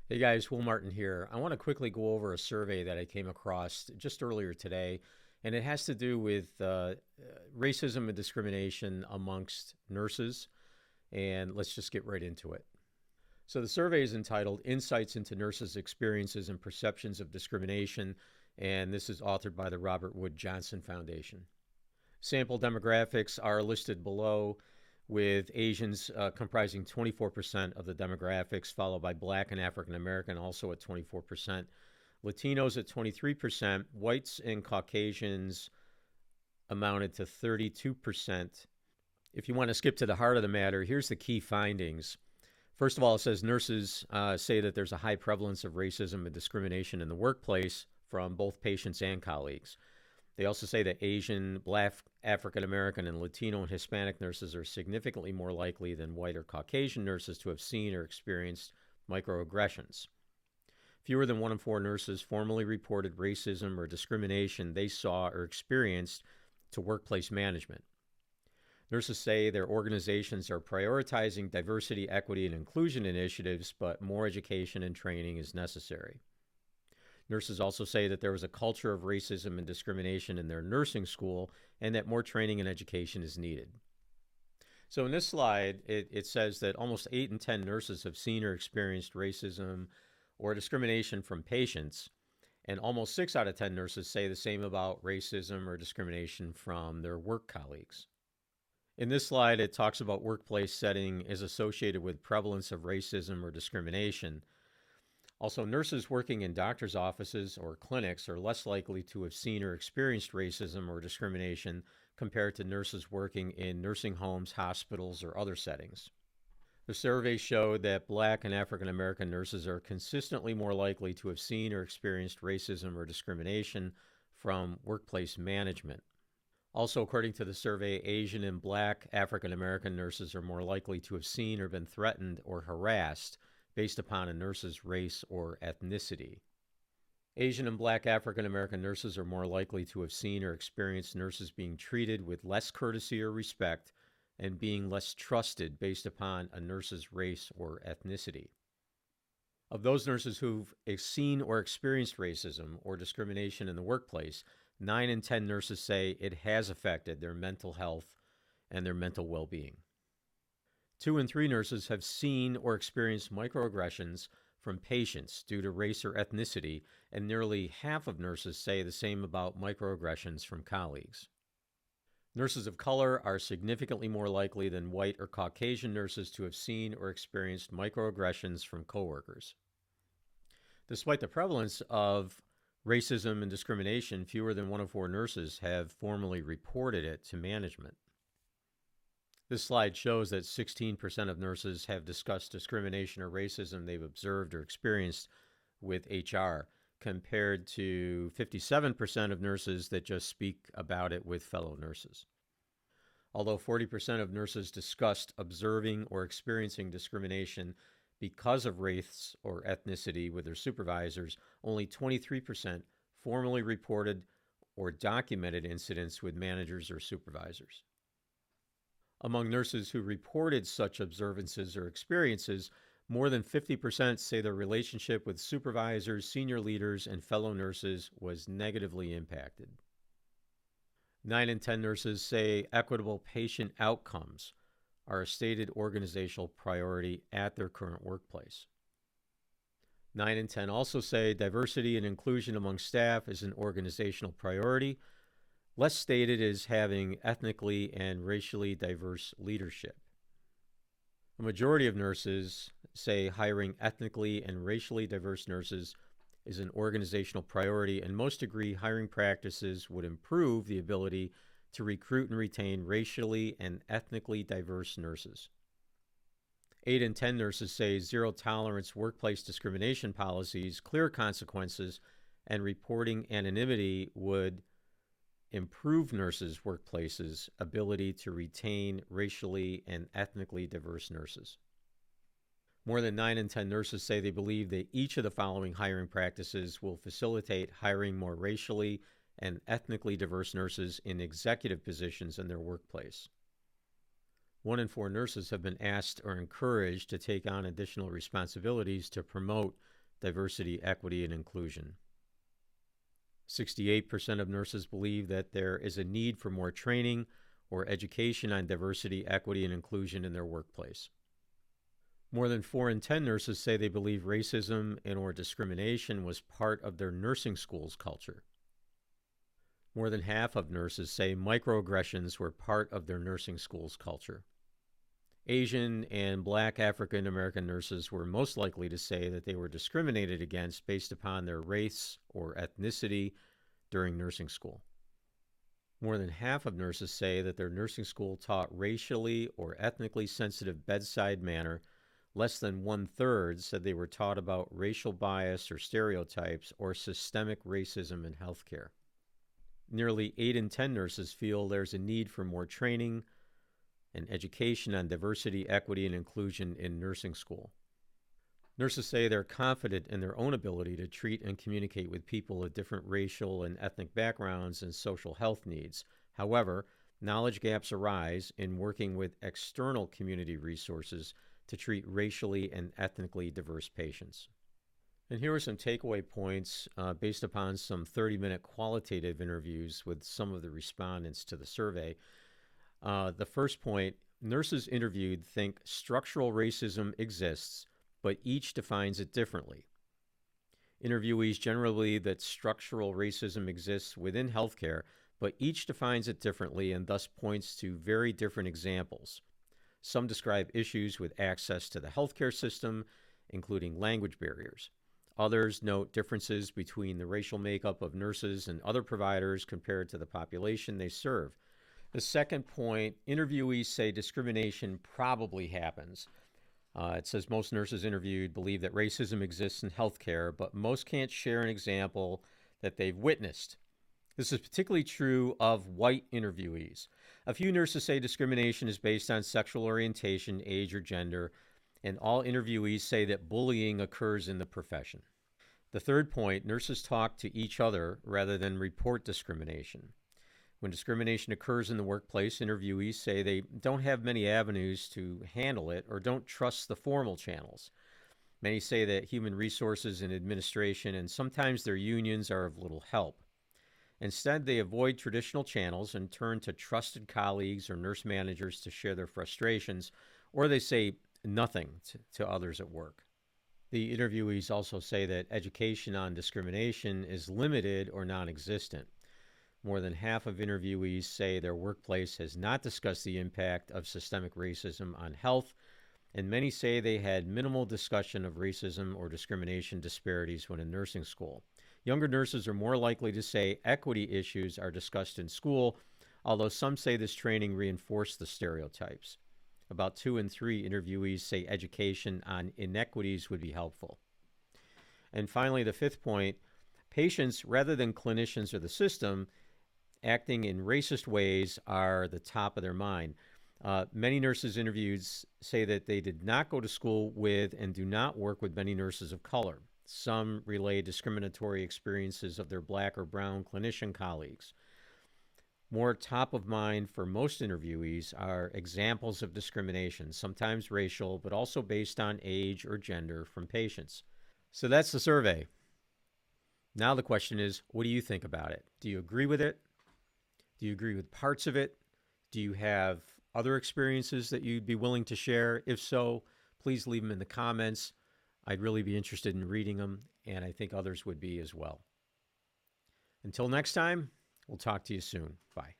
Hey guys, Will Martin here. I want to quickly go over a survey that I came across just earlier today, and it has to do with racism and discrimination amongst nurses. And let's just get right into it. So, the survey is entitled Insights into Nurses' Experiences and Perceptions of Discrimination, and this is authored by the Robert Wood Johnson Foundation. Sample demographics are listed below, with Asians comprising 24% of the demographics, followed by Black and African American also at 24%, Latinos at 23%, whites and Caucasians amounted to 32%. If you want to skip to the heart of the matter, here's the key findings. First of all, it says nurses say that there's a high prevalence of racism and discrimination in the workplace from both patients and colleagues. They also say that Asian, Black, African American, and Latino and Hispanic nurses are significantly more likely than white or Caucasian nurses to have seen or experienced microaggressions. Fewer than 1 in 4 nurses formally reported racism or discrimination they saw or experienced to workplace management. Nurses say their organizations are prioritizing diversity, equity, and inclusion initiatives, but more education and training is necessary. Nurses also say that there was a culture of racism and discrimination in their nursing school and that more training and education is needed. So in this slide, it says that almost 8 in 10 nurses have seen or experienced racism or discrimination from patients, and almost 6 out of 10 nurses say the same about racism or discrimination from their work colleagues. In this slide, it talks about workplace setting is associated with prevalence of racism or discrimination. Also, nurses working in doctors' offices or clinics are less likely to have seen or experienced racism or discrimination compared to nurses working in nursing homes, hospitals, or other settings. The survey showed that Black and African American nurses are consistently more likely to have seen or experienced racism or discrimination from workplace management. Also, according to the survey, Asian and Black African American nurses are more likely to have seen or been threatened or harassed based upon a nurse's race or ethnicity. Asian and Black African American nurses are more likely to have seen or experienced nurses being treated with less courtesy or respect and being less trusted based upon a nurse's race or ethnicity. Of those nurses who've seen or experienced racism or discrimination in the workplace, 9 in 10 nurses say it has affected their mental health and their mental well being. 2 in 3 nurses have seen or experienced microaggressions from patients due to race or ethnicity, and nearly half of nurses say the same about microaggressions from colleagues. Nurses of color are significantly more likely than white or Caucasian nurses to have seen or experienced microaggressions from coworkers. Despite the prevalence of racism and discrimination, fewer than 1 in 4 nurses have formally reported it to management. This slide shows that 16% of nurses have discussed discrimination or racism they've observed or experienced with HR, compared to 57% of nurses that just speak about it with fellow nurses. Although 40% of nurses discussed observing or experiencing discrimination because of race or ethnicity with their supervisors, only 23% formally reported or documented incidents with managers or supervisors. Among nurses who reported such observances or experiences, more than 50% say their relationship with supervisors, senior leaders, and fellow nurses was negatively impacted. 9 in 10 nurses say equitable patient outcomes are a stated organizational priority at their current workplace. 9 in 10 also say diversity and inclusion among staff is an organizational priority. Less stated is having ethnically and racially diverse leadership. A majority of nurses say hiring ethnically and racially diverse nurses is an organizational priority, and most agree hiring practices would improve the ability to recruit and retain racially and ethnically diverse nurses. 8 in 10 nurses say zero tolerance workplace discrimination policies, clear consequences, and reporting anonymity would improve nurses' workplaces' ability to retain racially and ethnically diverse nurses. More than 9 in 10 nurses say they believe that each of the following hiring practices will facilitate hiring more racially and ethnically diverse nurses in executive positions in their workplace. 1 in 4 nurses have been asked or encouraged to take on additional responsibilities to promote diversity, equity, and inclusion. 68% of nurses believe that there is a need for more training or education on diversity, equity, and inclusion in their workplace. More than 4 in 10 nurses say they believe racism and or discrimination was part of their nursing school's culture. More than half of nurses say microaggressions were part of their nursing school's culture. Asian and Black African American nurses were most likely to say that they were discriminated against based upon their race or ethnicity during nursing school. More than half of nurses say that their nursing school taught racially or ethnically sensitive bedside manner. Less than 1/3 said they were taught about racial bias or stereotypes or systemic racism in healthcare. Nearly 8 in 10 nurses feel there's a need for more training and education on diversity, equity, and inclusion in nursing school. Nurses say they're confident in their own ability to treat and communicate with people of different racial and ethnic backgrounds and social health needs. However, knowledge gaps arise in working with external community resources to treat racially and ethnically diverse patients. And here are some takeaway points based upon some 30-minute qualitative interviews with some of the respondents to the survey. The first point, nurses interviewed think structural racism exists, but each defines it differently. Interviewees generally believe that structural racism exists within healthcare, but each defines it differently and thus points to very different examples. Some describe issues with access to the healthcare system, including language barriers. Others note differences between the racial makeup of nurses and other providers compared to the population they serve. The second point, interviewees say discrimination probably happens. It says most nurses interviewed believe that racism exists in healthcare, but most can't share an example that they've witnessed. This is particularly true of white interviewees. A few nurses say discrimination is based on sexual orientation, age, or gender, and all interviewees say that bullying occurs in the profession. The third point, nurses talk to each other rather than report discrimination. When discrimination occurs in the workplace, interviewees say they don't have many avenues to handle it or don't trust the formal channels. Many say that human resources and administration and sometimes their unions are of little help. Instead, they avoid traditional channels and turn to trusted colleagues or nurse managers to share their frustrations, or they say nothing to others at work. The interviewees also say that education on discrimination is limited or non-existent. More than half of interviewees say their workplace has not discussed the impact of systemic racism on health, and many say they had minimal discussion of racism or discrimination disparities when in nursing school. Younger nurses are more likely to say equity issues are discussed in school, although some say this training reinforced the stereotypes. About 2 in 3 interviewees say education on inequities would be helpful. And finally, the fifth point, patients, rather than clinicians or the system, acting in racist ways are the top of their mind. Many nurses interviewed say that they did not go to school with and do not work with many nurses of color. Some relay discriminatory experiences of their Black or brown clinician colleagues. More top of mind for most interviewees are examples of discrimination, sometimes racial, but also based on age or gender from patients. So that's the survey. Now the question is, what do you think about it? Do you agree with it? Do you agree with parts of it? Do you have other experiences that you'd be willing to share? If so, please leave them in the comments. I'd really be interested in reading them, and I think others would be as well. Until next time, we'll talk to you soon. Bye.